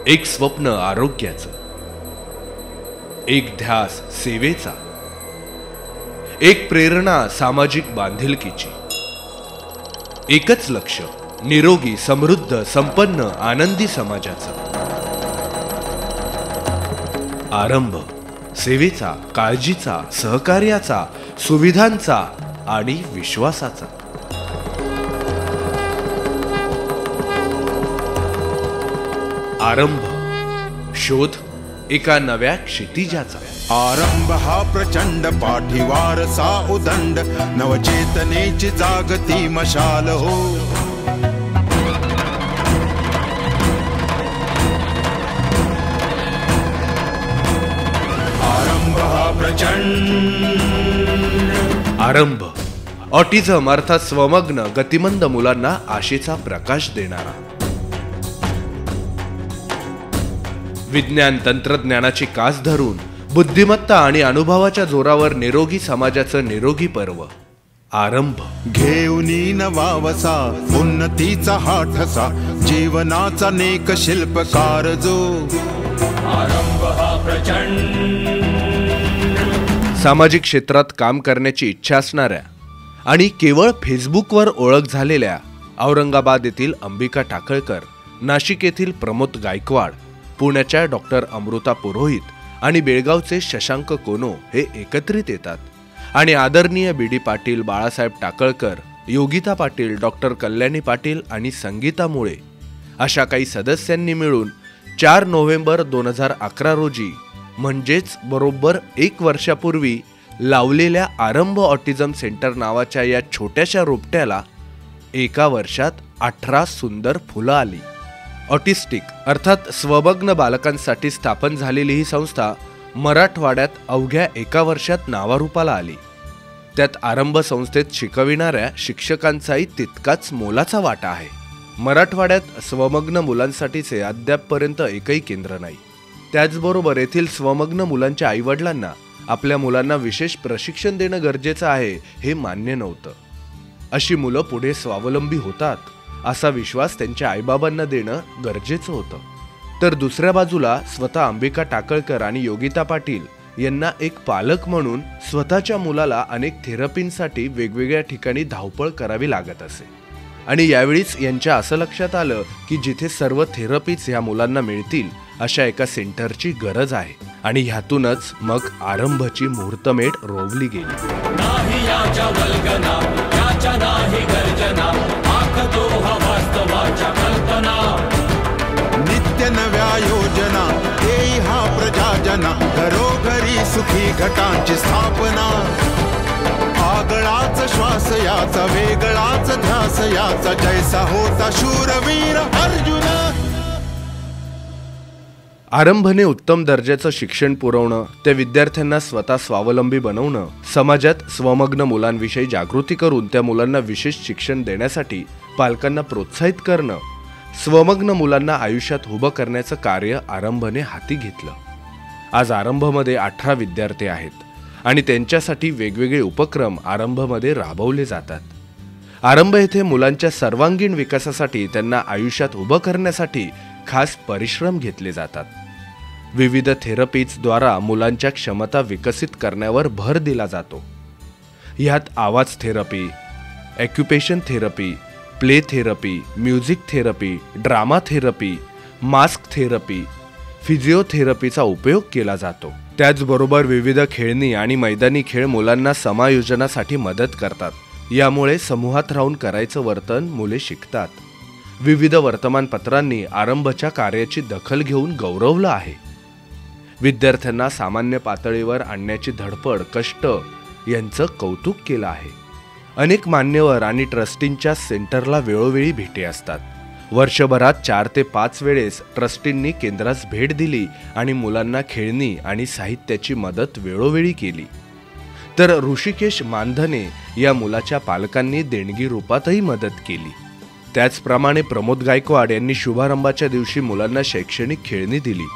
एक स्वप्न आरोग्याचं, एक ध्यास सेवेचा, एक प्रेरणा सामाजिक बांधिलकीची, एकच लक्ष निरोगी समृद्ध संपन्न आनंदी समाजाचं। आरंभ सेवेचा, काळजीचा, सहकार्याचा, सुविधांचा आणि विश्वासाचा। आरंभ शोध एका नव्या क्षितिजाचा। आरंभ हा प्रचंड पाठीवार सा उदंड, नवचेतनेची जागती मशाल हो। आरंभ हा प्रचंड। आरंभ ऑटिझम अर्थात स्वमग्न गतिमंद मुलांना आशेचा प्रकाश देणारा। विज्ञान तंत्रज्ञानाची कास धरून बुद्धिमत्ता आणि अनुभवाच्या जोरावर निरोगी समाजाचं निरोगी पर्व। आरंभ घेऊनी नवा वसा, उन्नतीचा हा ठसा, जीवनाचा नेक शिल्पकार जो। आरंभ हा प्रचंड। सामाजिक क्षेत्रात काम करण्याची इच्छा असणाऱ्या आणि केवळ फेसबुकवर ओळख झालेल्या औरंगाबाद येथील अंबिका टाकळकर, नाशिक येथील प्रमोद गायकवाड, पुण्याच्या डॉक्टर अमृता पुरोहित आणि बेळगावचे शशांक कोनो हे एकत्रित येतात आणि आदरणीय बी.डी. पाटील, बाळासाहेब टाकळकर, योगिता पाटील, डॉक्टर कल्याणी पाटील आणि संगीता मुळे अशा काही सदस्यांनी मिळून 4 नोव्हेंबर 2011 रोजी म्हणजेच बरोबर 1 वर्षापूर्वी लावलेल्या आरंभ ऑटिझम सेंटर नावाच्या या छोट्याशा रोपट्याला एका वर्षात 18 सुंदर फुलं आली। ऑटिस्टिक अर्थात स्वमग्न बालकांसाठी स्थापन झालेली ही संस्था मराठवाड्यात अवघ्या 1 वर्षात नावारूपाला आली। त्यात आरंभ संस्थेत शिकविणाऱ्या शिक्षकांचाही तितकाच मोलाचा वाटा आहे। मराठवाड्यात स्वमग्न मुलांसाठीचे अद्यापपर्यंत एकही केंद्र नाही। त्याचबरोबर येथील स्वमग्न मुलांच्या आईवडिलांना आपल्या मुलांना विशेष प्रशिक्षण देणं गरजेचं आहे हे मान्य नव्हतं। अशी मुलं पुढे स्वावलंबी होतात असा विश्वास त्यांच्या आईबाबांना देणं गरजेचं होतं। तर दुसऱ्या बाजूला स्वतः अंबिका टाकळकर आणि योगिता पाटील यांना एक पालक म्हणून स्वतःच्या मुलाला अनेक थेरपींसाठी वेगवेगळ्या ठिकाणी धावपळ करावी लागत असे आणि यावेळीच यांच्या असं लक्षात आलं की जिथे सर्व थेरपीज ह्या मुलांना मिळतील अशा एका सेंटरची गरज आहे आणि ह्यातूनच मग आरंभची मुहूर्तमेढ रोवली गेली। नित्य नव्या योजना देई हा प्रजाजना, घरोघरी सुखी घटांची स्थापना। आगळाच श्वास याचा, वेगळाच ध्यास याचा, जैसा होता शूरवीर अर्जुन। आरंभने उत्तम दर्जाचं शिक्षण पुरवणं, त्या विद्यार्थ्यांना स्वतः स्वावलंबी बनवणं, समाजात स्वमग्न मुलांविषयी जागृती करून त्या मुलांना विशेष शिक्षण देण्यासाठी पालकांना प्रोत्साहित करणं, स्वमग्न मुलांना आयुष्यात उभं करण्याचं कार्य आरंभने हाती घेतलं। आज आरंभमध्ये 18 विद्यार्थी आहेत आणि त्यांच्यासाठी वेगवेगळे उपक्रम आरंभमध्ये राबवले जातात। आरंभ येथे मुलांच्या सर्वांगीण विकासासाठी, त्यांना आयुष्यात उभं करण्यासाठी खास परिश्रम घेतले जातात। विविध थेरपीजद्वारा मुलांच्या क्षमता विकसित करण्यावर भर दिला जातो। ह्यात आवाज therapy, occupation therapy, play therapy, music therapy, drama therapy, mask therapy, फिजिओथेरपीचा उपयोग केला जातो। त्याचबरोबर विविध खेळणी आणि मैदानी खेळ मुलांना समायोजनासाठी मदत करतात। यामुळे समूहात राहून करायचं वर्तन मुले शिकतात। विविध वर्तमानपत्रांनी आरंभच्या कार्याची दखल घेऊन गौरवलं आहे। विद्यार्थ्यांना सामान्य पातळीवर आणण्याची धडपड, कष्ट यांचं कौतुक केलं आहे। अनेक मान्यवर आणि ट्रस्टींच्या सेंटरला वेळोवेळी भेटी असतात। वर्षभरात 4 ते 5 वेळेस ट्रस्टींनी केंद्रास भेट दिली आणि मुलांना खेळणी आणि साहित्याची मदत वेळोवेळी केली। तर ऋषिकेश मानधने या मुलाच्या पालकांनी देणगी रूपातही मदत केली। त्याचप्रमाणे प्रमोद गायकवाड यांनी शुभारंभाच्या दिवशी मुलांना शैक्षणिक खेळणी दिली।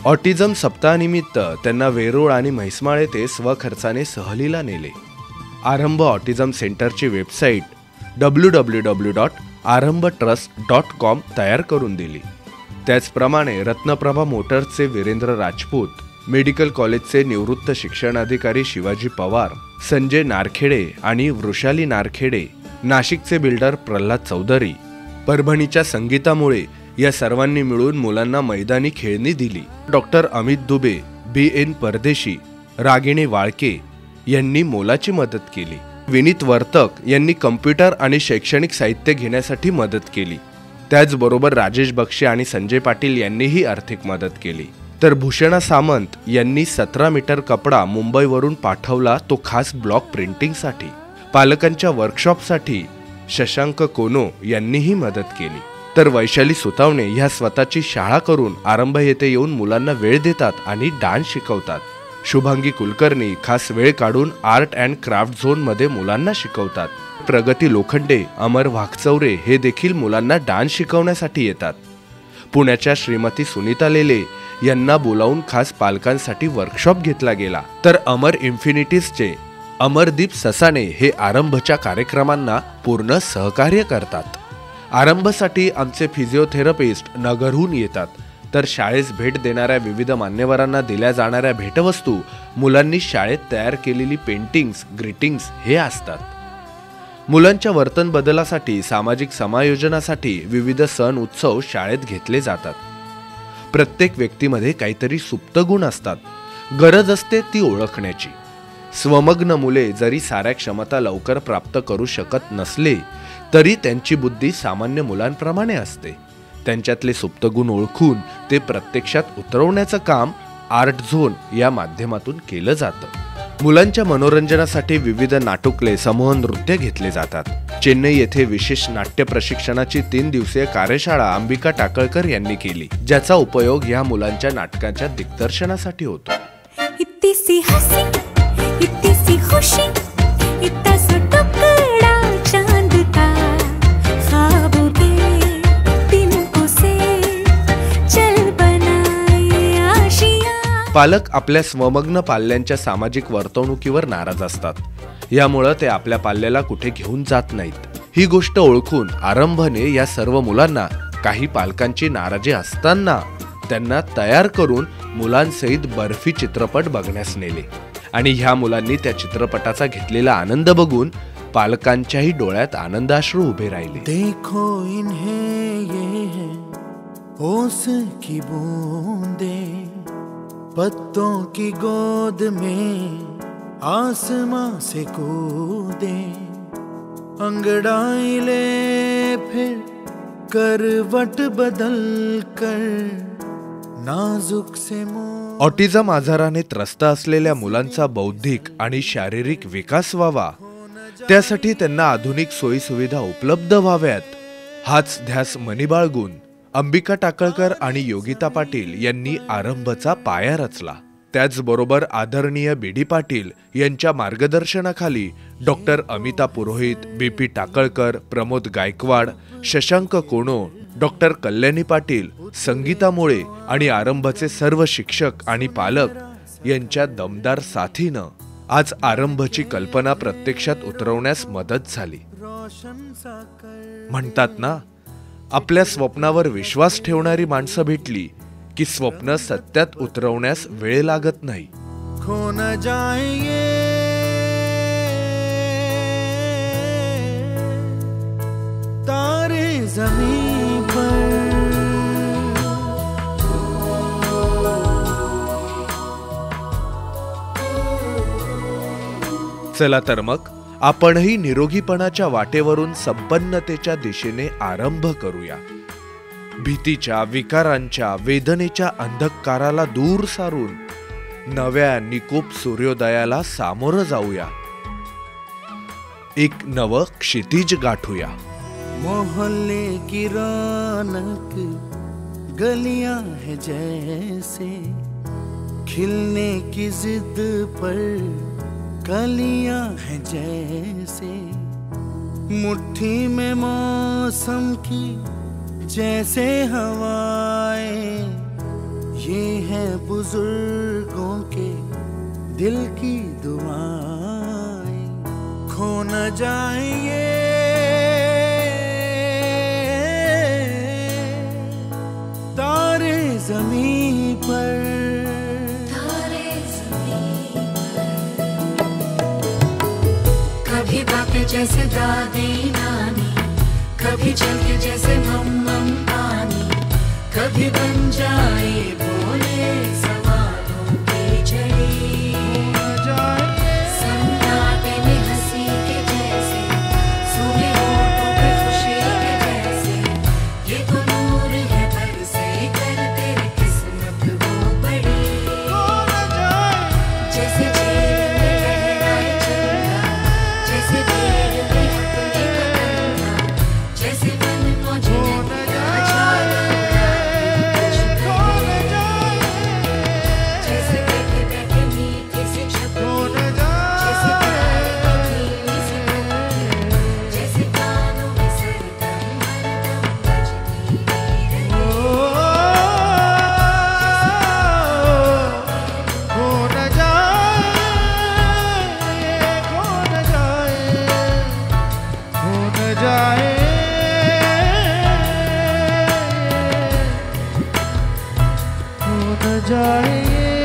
ऑटिझम सप्ताहानिमित्त त्यांना वेरूळ आणि म्हैसमाळ येथे स्वखर्चाने सहलीला नेले। आरंभ ऑटिझम सेंटरची वेबसाईट www.arambtrust.com तयार करून दिली। त्याचप्रमाणे रत्नप्रभा मोटर्सचे वीरेंद्र राजपूत, मेडिकल कॉलेजचे निवृत्त शिक्षणाधिकारी शिवाजी पवार, संजय नारखेडे आणि वृषाली नारखेडे, नाशिकचे बिल्डर प्रल्हाद चौधरी, परभणीच्या संगीतामुळे या सर्वांनी मिळून मुलांना मैदानी खेळणी दिली. डॉक्टर अमित दुबे, BN परदेशी, रागिणी वाळके यांनी मोलाची मदत केली. विनीत वर्तक यांनी कम्प्युटर आणि शैक्षणिक साहित्य घेण्यासाठी मदत केली. त्याचबरोबर राजेश बक्षे आणि संजय पाटील यांनीही आर्थिक मदत केली. तर भूषणा सामंत यांनी 17 मीटर कपडा मुंबईवरून पाठवला, तो खास ब्लॉक प्रिंटिंगसाठी. पालकांच्या वर्कशॉपसाठी शशांक कोनो यांनीही मदत केली. तर वैशाली सुतावणे ह्या स्वतःची शाळा करून आरंभ येथे येऊन मुलांना वेळ देतात आणि डान्स शिकवतात. शुभांगी कुलकर्णी खास वेळ काढून आर्ट अँड क्राफ्ट झोन मध्ये मुलांना शिकवतात. प्रगती लोखंडे, अमर वाघचौरे हे देखील मुलांना डान्स शिकवण्यासाठी येतात. पुण्याच्या श्रीमती सुनीता लेले यांना बोलावून खास पालकांसाठी वर्कशॉप घेतला गेला. तर अमर इन्फिनिटीजचे अमरदीप ससाणे हे आरंभच्या कार्यक्रमांना पूर्ण सहकार्य करतात. आरंभसाठी आमचे फिजिओथेरपिस्ट नगरहून येतात. तर शाळेस भेट देणाऱ्या विविध मान्यवरांना दिल्या जाणाऱ्या भेटवस्तू, मुलांनी शाळेत तयार केलेली पेंटिंग्स, ग्रीटिंग्स हे असतात. मुलांच्या वर्तन बदलासाठी, सामाजिक समायोजनासाठी विविध सण उत्सव शाळेत घेतले जातात. प्रत्येक व्यक्तीमध्ये काहीतरी सुप्त गुण असतात. गरज असते ती ओळखण्याची. स्वमग्न मुले जरी साऱ्या क्षमता लवकर प्राप्त करू शकत नसले तरी त्यांची बुद्धी सामान्य मुलांप्रमाणे असते. त्यांच्यातले सुप्त गुण ओळखून ते प्रत्यक्षात उतरवण्याचं काम आर्ट झोन या माध्यमातून केलं जातं. मुलांच्या मनोरंजनासाठी विविध नाटुकले, समूह नृत्य घेतले जातात. चेन्नई येथे विशेष नाट्य प्रशिक्षणाची 3 दिवसीय कार्यशाळा अंबिका टाकळकर यांनी केली, ज्याचा उपयोग या मुलांच्या नाटकांच्या दिग्दर्शनासाठी होतो. पालक आपल्या स्वमग्न पाल्यांच्या सामाजिक वर्तणुकीवर नाराज असतात. यामुळे ते आपल्या पाल्याला कुठे घेऊन जात नाहीत. ही गोष्ट ओळखून आरंभने या सर्व मुलांना, काही पालकांची नाराजी असताना त्यांना तयार करून मुलांसहित बर्फी चित्रपट बघण्यास नेले. आणि ह्या मुलांनी त्या चित्रपटाचा घेतलेला आनंद बघून पालकांच्याही डोळ्यात आनंदाश्रू उभे राहिले. देखो इन्हें ये है ओस की बूंदे, पत्तों की गोद में आसमां से कूदे, अंगड़ाई ले फिर करवट बदल कर नाजुक से ऑटिझम आजाराने त्रस्त असलेल्या मुलांचा बौद्धिक आणि शारीरिक विकास व्हावा, त्यासाठी त्यांना आधुनिक सोयी सुविधा उपलब्ध व्हाव्यात, हाच ध्यास मनी बाळगून अंबिका टाकळकर आणि योगिता पाटील यांनी आरंभचा पाया रचला. त्याचबरोबर आदरणीय BD पाटील यांच्या मार्गदर्शनाखाली डॉक्टर अमिता पुरोहित, BP टाकळकर, प्रमोद गायकवाड, शशांक कोनो, डॉक्टर कल्याणी पाटील, संगीता मुळे आणि आरंभचे सर्व शिक्षक आणि पालक यांच्या दमदार साथीनं आज आरंभची कल्पना प्रत्यक्षात उतरवण्यास मदत झाली. म्हणतात ना, आपल्या स्वप्नावर विश्वास ठेवणारी माणसं भेटली की स्वप्न सत्यात उतरवण्यास वेळ लागत नाही. खो न जाएंगे तारे जमीन पर. चला तर मग आपणही निरोगीपणाच्या वाटेवरून संपन्नतेच्या दिशेने आरंभ करूया. भीतीच्या, विकारांच्या, वेदनेच्या अंधकाराला दूर सारून नव्या निकोप सूर्योदयाला सामोरं जाऊया. एक नव क्षितिज गाठूया. मोहल्ले की रौनक गलियां है जैसे, खिलने की जिद पर कलियां है जैसे, मुट्ठी में मौसम की जैसे हवाएं, ये है बुजुर्गों के दिल की दुआएं. खो न जाएंगे तारे ज़मीं पर, तारे ज़मीं पर। कभी बातें जैसे दादी नानी, कभी चलते जैसे मम्मम पानी, कभी बन जाए बोले सवालों की झड़ी। सन्नाटे में हंसी के जैसे, सूखे होठों पे खुशी के जैसे, ये तो नूर है बरसे कर तेरी किस्मत वो बड़ी। जैसे झील में लहराए चंदा, जैसे भीड़ में अपने का कंधा, जैसे मन मुझे नदियाँ छाया कुछ करे। जैसे बैठे बैठे मीठी सी छपकी, जैसे प्यार की धीमी सी धड़कन, जैसे कानों में सरगम हरदम बजती रहे। खो न जाए, खो न जाए, खो न जाए, खो न जाए।